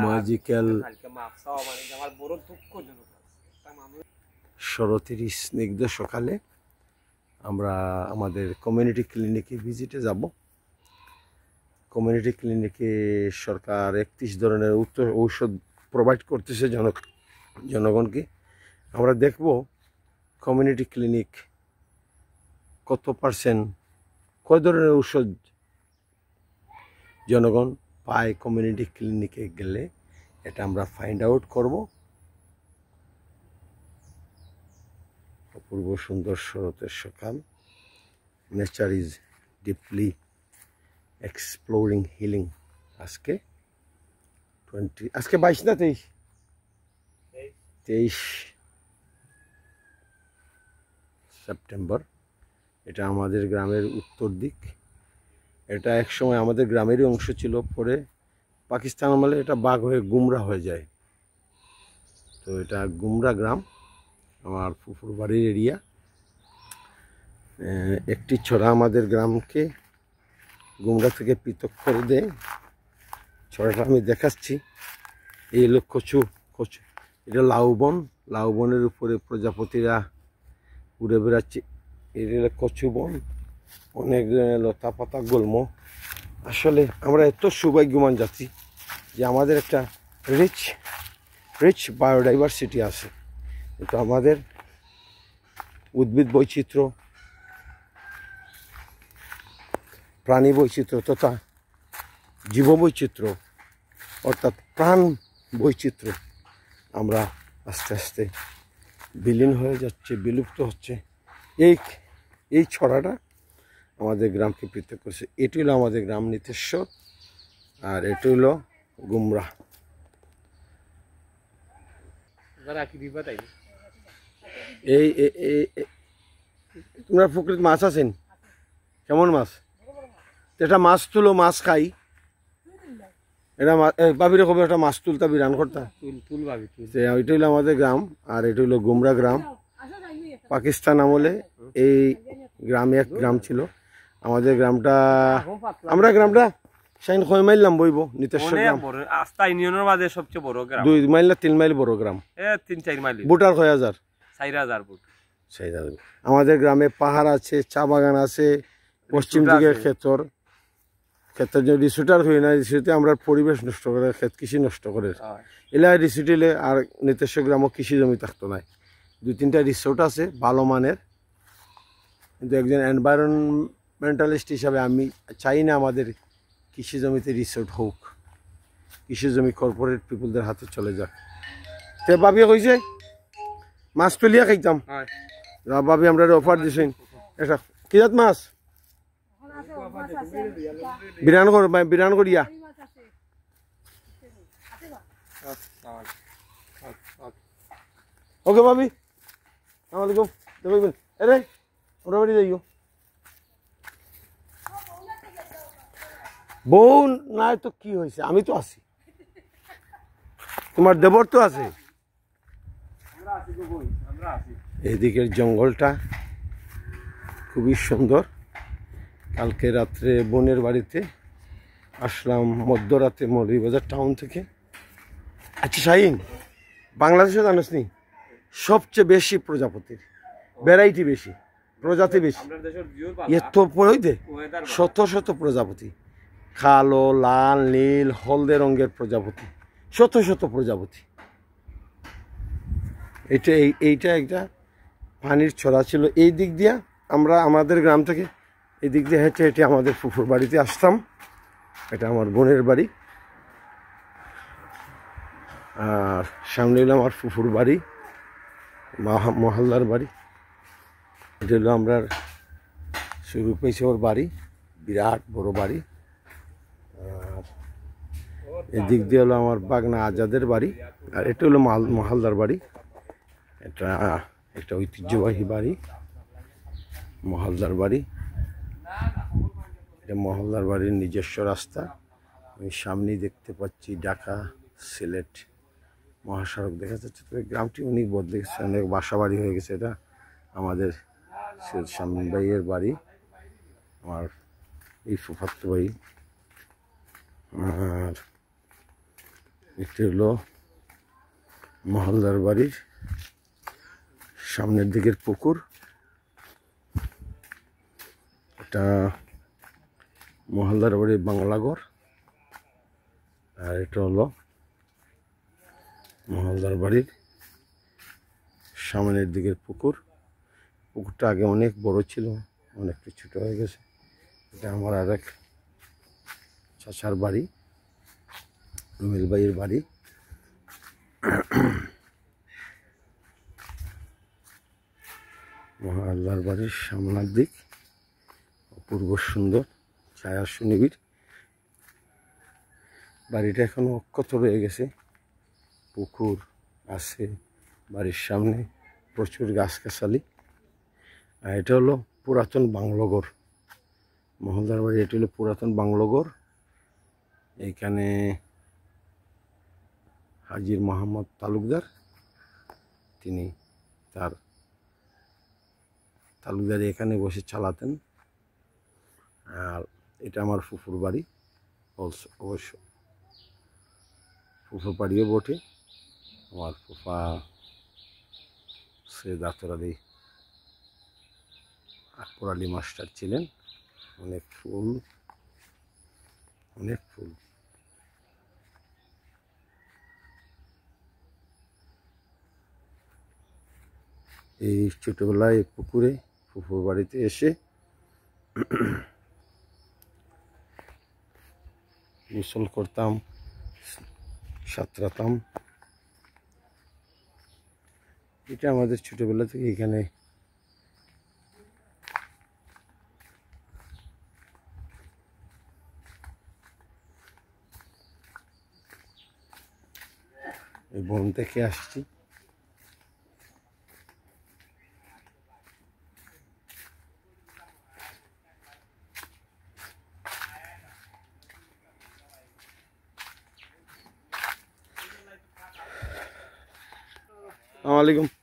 Magical শরতের স্নিগ্ধ সকালে আমরা আমাদের কমিউনিটি ক্লিনিকে ভিজিটে যাব। কমিউনিটি ক্লিনিকে সরকার 31 ধরনের ঔষধ প্রোভাইড করতেছে জনগণকে। আমরা দেখব কমিউনিটি ক্লিনিক কত পার্সেন্ট কয় ধরনের ঔষধ জনগণ পায় কমিউনিটি ক্লিনিকে গেলে, এটা আমরা ফাইন্ড আউট করব। অপূর্ব সুন্দর শরতের সকাল, nature is deeply exploring healing. আজকে 22 না 23 সেপ্টেম্বর। এটা আমাদের গ্রামের উত্তর দিক। এটা একসময় আমাদের গ্রামেরই অংশ ছিল, পরে পাকিস্তান আমলে এটা বাঘ হয়ে গুমরা হয়ে যায়। তো এটা গুমরা গ্রাম, আমার ফুফুর বাড়ির এরিয়া। একটি ছড়া আমাদের গ্রামকে গুমরা থেকে পৃথক করে দেয়। ছড়াটা আমি দেখাচ্ছি। এই হলো কচু, এটা লাউবন, লাউবনের উপরে প্রজাপতিরা উড়ে বেড়াচ্ছে। এই হলো কচু বন, অনেক লতা পাতা গুল্ম। আসলে আমরা এত সৌভাগ্যবান জাতি যে আমাদের একটা রিচ বায়োডাইভার্সিটি আছে, কিন্তু আমাদের উদ্ভিদ বৈচিত্র্য, প্রাণী বৈচিত্র্য তথা জীববৈচিত্র্য অর্থাৎ প্রাণ বৈচিত্র্য আমরা আস্তে আস্তে বিলীন হয়ে যাচ্ছে, বিলুপ্ত হচ্ছে। এই ছড়াটা আমাদের গ্রামকে পৃথক করেছে। এটি হলো আমাদের গ্রাম নিতেশ্বর, আর এটি হলো গুমরা। এই তোমরা পুকুরে মাছ আছেন? কেমন মাছ? এটা মাছ তুলো, মাছ খাই। এটা বাবির খবর একটা মাছ তুলতা বিরান করতা। ওইটা হইলো আমাদের গ্রাম, আর এটা হইলো গুমরা গ্রাম। পাকিস্তান আমলে এই গ্রামে এক গ্রাম ছিল আমাদের গ্রামটা। আমরা গ্রামটা সাইন কয় মাইল নাম বইব নিতেশ্বর গ্রাম। আস্তা ইউনিয়নের মাঝে সবচেয়ে বড় গ্রাম। 2 মাইল না 3 মাইল বড় গ্রাম। 3-4 মাইল। বুটার 6000 ফুট। আমাদের গ্রামে পাহাড় আছে, চা বাগান আছে, পশ্চিম দিকে ক্ষেতের যদি রিসোর্টার হই না, রিসোর্টে আমরা পরিবেশ নষ্ট করে, ক্ষেত কৃষি নষ্ট করে। এলা রিসোর্ট এলে আর নিতেশ্বর গ্রামও কৃষি জমি থাকতো না। 2-3টা রিসোর্ট আছে ভালো মানের, কিন্তু একজন এনভায়রনমেন্টালিস্ট হিসাবে আমি চাই না আমাদের কৃষি জমিতে রিসোর্ট হোক। কৃষি জমি কর্পোরেট পিপুলদের হাতে চলে যাক। তে ভাবি কইছে মাছ তুলিয়া খাইতাম। ভাবি আমরা অফার দিছেন এটা কি জাত মাছ? বিরান করিয়া ওকে ভাবি আসসালামু আলাইকুম। আরে ওরা বাড়ি যাইও। বউ নাই তো কি হয়েছে, আমি তো আছি, তোমার দেবর তো আছে। এদিকের জঙ্গলটা খুবই সুন্দর। কালকে রাত্রে বোনের বাড়িতে আসলাম মধ্যরাতে মৌলভীবাজার টাউন থেকে। আচ্ছা শাহিন, বাংলাদেশে জানিস নি সবচেয়ে বেশি প্রজাপতির ভ্যারাইটি বেশি, প্রজাতি বেশি। এত পড়ইতে শত শত প্রজাপতি, কালো, লাল, নীল, হলদে রঙের প্রজাপতি, শত শত প্রজাপতি। এইটা একটা পানির ছড়া ছিল। এই দিক দিয়া আমরা আমাদের গ্রাম থেকে এই দিক দিয়ে হেঁটে হেঁটে আমাদের ফুফুর বাড়িতে আসতাম। এটা আমার বোনের বাড়ি, আর সামনে হলো আমার ফুফুর বাড়ি, মহল্লার বাড়ি। এটা হলো আমরা শুরু পেয়েছি ওর বাড়ি, বিরাট বড় বাড়ি। আর এদিক দিয়ে হলো আমার বাগনা আজাদের বাড়ি, আর এটা হলো মহল্লার বাড়ি। এটা একটা ঐতিহ্যবাহী বাড়ি, মহল্লার বাড়ি। এটা মহল্লার বাড়ির নিজস্ব রাস্তা। আমি সামনেই দেখতে পাচ্ছি ঢাকা সিলেট মহাসড়ক দেখা যাচ্ছে। তবে গ্রামটি অনেক বদলে গেছে, অনেক বাসা বাড়ি হয়ে গেছে। এটা আমাদের শামীম ভাইয়ের বাড়ি, আমার এই ফুফাতো ভাই। আর এটি হলো মহলদার বাড়ির সামনের দিকের পুকুর। এটা মহলদার বাড়ির বাংলাঘর, আর এটা হলো মহলদার বাড়ির সামনের দিকের পুকুর। পুকুরটা আগে অনেক বড় ছিল, অনেকটা ছোট হয়ে গেছে। এটা আমার আর এক চাচার বাড়ি, রুমেল ভাইয়ের বাড়ি। মহলদার বাড়ির সামনের দিক অপূর্ব সুন্দর, ছায়া সুনিবিড়। বাড়িটা এখনো অক্ষত রয়ে গেছে, পুকুর আছে বাড়ির সামনে, প্রচুর গাছগাছালি। আর এটা হলো পুরাতন বাংলোঘর, মহলদার বাড়ি। এটা হলো পুরাতন বাংলোঘর। এইখানে হাজির মোহাম্মদ তালুকদার, তিনি তার তালুকদারি এখানে বসে চালাতেন। আর এটা আমার ফুফুর বাড়ি, অবশ্য ফুফুর বাড়িও বটে। আমার ফুফা সৈয়দ আতর আলী আকবর আলী মাস্টার ছিলেন। অনেক ফুল, অনেক ফুল। এই ছোটবেলায় পুকুরে ফুফুর বাড়িতে এসে গোসল করতাম, সাঁতরাতাম। এটা আমাদের ছোটবেলা থেকে এখানে এই বন থেকে আসছি। আসসালামু আলাইকুম।